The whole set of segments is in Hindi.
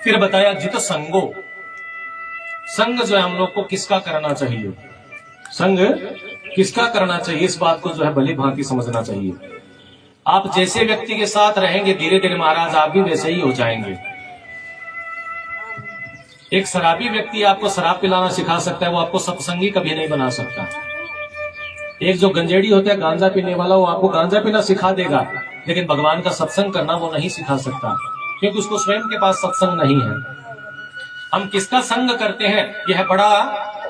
फिर बताया जित संगो, संग जो है हम लोग को किसका करना चाहिए, संग किसका करना चाहिए, इस बात को जो है भली भांति समझना चाहिए। आप जैसे व्यक्ति के साथ रहेंगे धीरे धीरे महाराज आप भी वैसे ही हो जाएंगे। एक शराबी व्यक्ति आपको शराब पिलाना सिखा सकता है, वो आपको सत्संगी कभी नहीं बना सकता। एक जो गंजेड़ी होता है गांजा पीने वाला, वो आपको गांजा पीना सिखा देगा, लेकिन भगवान का सत्संग करना वो नहीं सिखा सकता, क्योंकि उसको स्वयं के पास सत्संग नहीं है। हम किसका संग करते हैं, यह बड़ा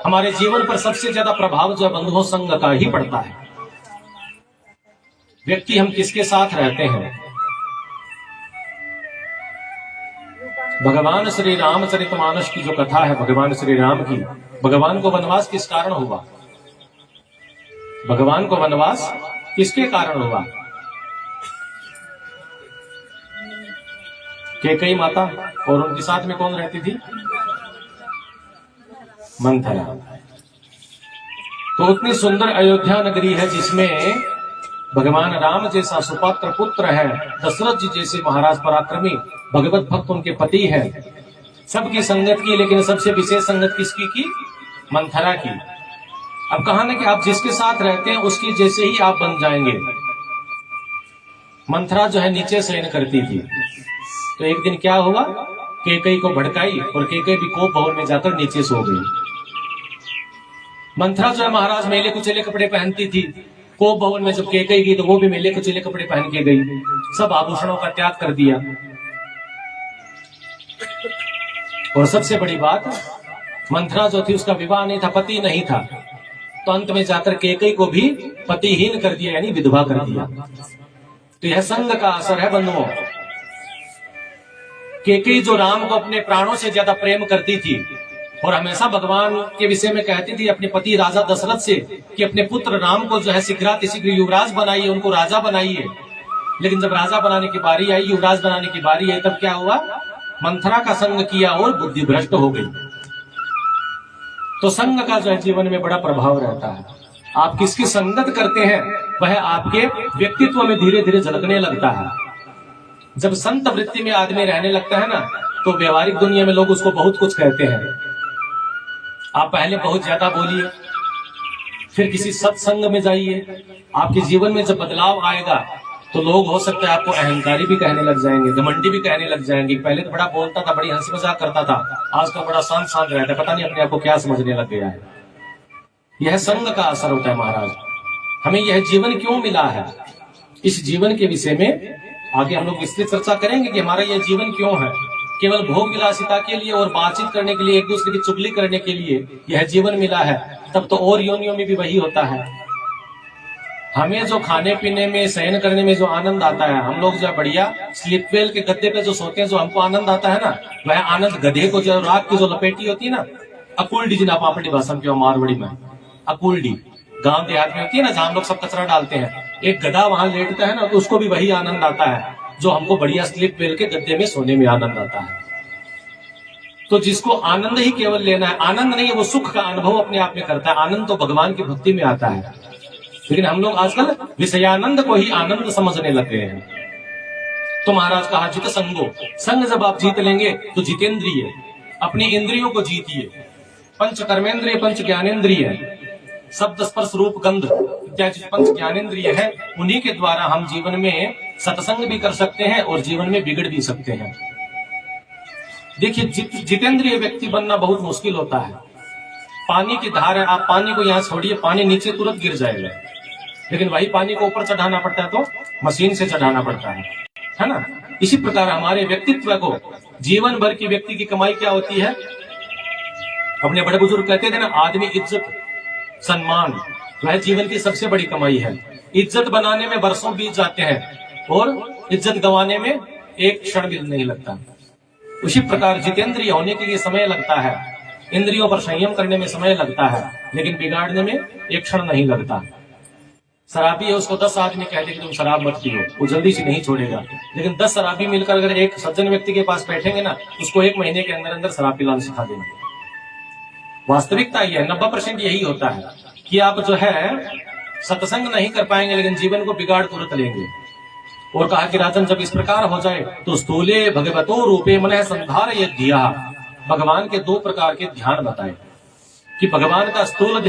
हमारे जीवन पर सबसे ज्यादा प्रभाव जो बंधुओं संग का ही पड़ता है। व्यक्ति हम किसके साथ रहते हैं। भगवान श्री रामचरितमानस की जो कथा है, भगवान श्री राम की, भगवान को वनवास किस कारण हुआ, भगवान को वनवास किसके कारण हुआ। कैकेयी माता, और उनके साथ में कौन रहती थी, मंथरा। तो उतनी सुंदर अयोध्या नगरी है जिसमें भगवान राम जैसा सुपात्र पुत्र है, दशरथ जी जैसे महाराज पराक्रमी भगवत भक्त उनके पति है, सबकी संगत की, लेकिन सबसे विशेष संगत किसकी की, मंथरा की। अब कहा ना कि आप जिसके साथ रहते हैं उसकी जैसे ही आप बन जाएंगे। मंथरा जो है नीचे शयन करती थी, तो एक दिन क्या हुआ, कैकेयी को भड़काई और कैकेयी भी कोप भवन में जाकर नीचे सो गई। मंथरा जो है महाराज मेले कुचेले कपड़े पहनती थी, कोप भवन में जब कैकेयी गई तो वो भी मेले कुचेले कपड़े पहन के गई, सब आभूषणों का त्याग कर दिया। और सबसे बड़ी बात, मंथरा जो थी उसका विवाह नहीं था, पति नहीं था, तो अंत में जाकर कैकेयी को भी पतिहीन कर दिया, यानी विधवा कर दिया। तो यह संग का असर है बंधुओं। कैकेयी जो राम को अपने प्राणों से ज्यादा प्रेम करती थी और हमेशा भगवान के विषय में कहती थी अपने पति राजा दशरथ से कि अपने पुत्र राम को जो है शीघ्र युवराज बनाइए, उनको राजा बनाइए। लेकिन जब राजा बनाने की बारी आई, युवराज बनाने की बारी आई, तब क्या हुआ, मंथरा का संग किया और बुद्धि भ्रष्ट हो गई। तो संग का जो है जीवन में बड़ा प्रभाव रहता है। आप किसकी संगत करते हैं वह आपके व्यक्तित्व में धीरे धीरे झलकने लगता है। जब संत वृत्ति में आदमी रहने लगता है ना, तो व्यवहारिक दुनिया में लोग उसको बहुत कुछ कहते हैं। आप पहले बहुत ज्यादा बोलिए, फिर किसी सत्संग में जाइए, आपके जीवन में जब बदलाव आएगा तो लोग हो सकता है आपको अहंकारी भी कहने लग जाएंगे, घमंडी भी कहने लग जाएंगे। पहले तो बड़ा बोलता था, बड़ी हंसी मजाक करता था, आज तो बड़ा शांत शांत रहता है, पता नहीं अपने आप को क्या समझने लग गया है। यह संग का असर होता है महाराज। हमें यह जीवन क्यों मिला है, इस जीवन के विषय में आगे हम लोग विस्तृत चर्चा करेंगे कि हमारा यह जीवन क्यों है। केवल भोग विलासिता के लिए और बातचीत करने के लिए, एक दूसरे की चुगली करने के लिए यह जीवन मिला है, तब तो और योनियों में भी वही होता है। हमें जो खाने पीने में, शयन करने में जो आनंद आता है, हम लोग जो बढ़िया स्लीप वेल के गद्दे पे जो सोते हैं, जो हमको आनंद आता है ना, वह आनंद गधे को जो रात की जो लपेटी होती है ना, अकुलडी जिना पापड़ी भाषा में मारवाड़ी में अकुलडी गांव देहात में होती है ना, जहां हम लोग सब कचरा डालते हैं, एक गधा वहां लेटता है ना, तो उसको भी वही आनंद आता है जो हमको बढ़िया स्लीप वेल के गद्दे में सोने में आनंद आता है। तो जिसको आनंद ही केवल लेना है, आनंद नहीं है, वो सुख का अनुभव अपने आप में करता है। आनंद तो भगवान की भक्ति में आता है, लेकिन हम लोग आजकल विषयानंद को ही आनंद समझने लग गए हैं। तो महाराज कहा जित संगो, संग जब आप जीत लेंगे तो जितेंद्रिय, अपनी इंद्रियों को जीतिए। पंच कर्मेंद्रिय, पंच ज्ञानेन्द्रिय, शब्द स्पर्श रूप गंध इत्यादि पंच ज्ञानेन्द्रिय है, उन्हीं के द्वारा हम जीवन में सत्संग भी कर सकते हैं और जीवन में बिगड़ भी सकते हैं। देखिए जितेंद्रिय व्यक्ति बनना बहुत मुश्किल होता है। पानी की धार है, आप पानी को यहाँ छोड़िए, पानी नीचे तुरंत गिर जाएगा, लेकिन वही पानी को ऊपर चढ़ाना पड़ता है तो मशीन से चढ़ाना पड़ता है ना। इसी प्रकार हमारे व्यक्तित्व को, जीवन भर की व्यक्ति की कमाई क्या होती है, अपने बड़े बुजुर्ग कहते थे ना, आदमी इज्जत सम्मान, वह जीवन की सबसे बड़ी कमाई है। इज्जत बनाने में वर्षों बीत जाते हैं और इज्जत गंवाने में एक क्षण भी नहीं लगता। उसी प्रकार जितेंद्रिय होने के लिए समय लगता है, इंद्रियों पर संयम करने में समय लगता है, लेकिन बिगाड़ने में एक क्षण नहीं लगता। शराबी है, उसको 10 आदमी कहते कि तुम शराब मत पियो, वो जल्दी से नहीं छोड़ेगा। लेकिन 10 शराबी मिलकर अगर एक सज्जन व्यक्ति के पास बैठेंगे ना, उसको 1 महीने के अंदर अंदर शराब पिलाना सिखा देंगे। वास्तविकता यह है, 90% यही होता है कि आप जो है सत्संग नहीं कर पाएंगे, लेकिन जीवन को बिगाड़ तुरंत लेंगे। और कहा कि राजन जब इस प्रकार हो जाए तो स्थूले भगवतो रूपे मनः संधारय धिया। भगवान के दो प्रकार के ध्यान बताए कि भगवान का स्थूल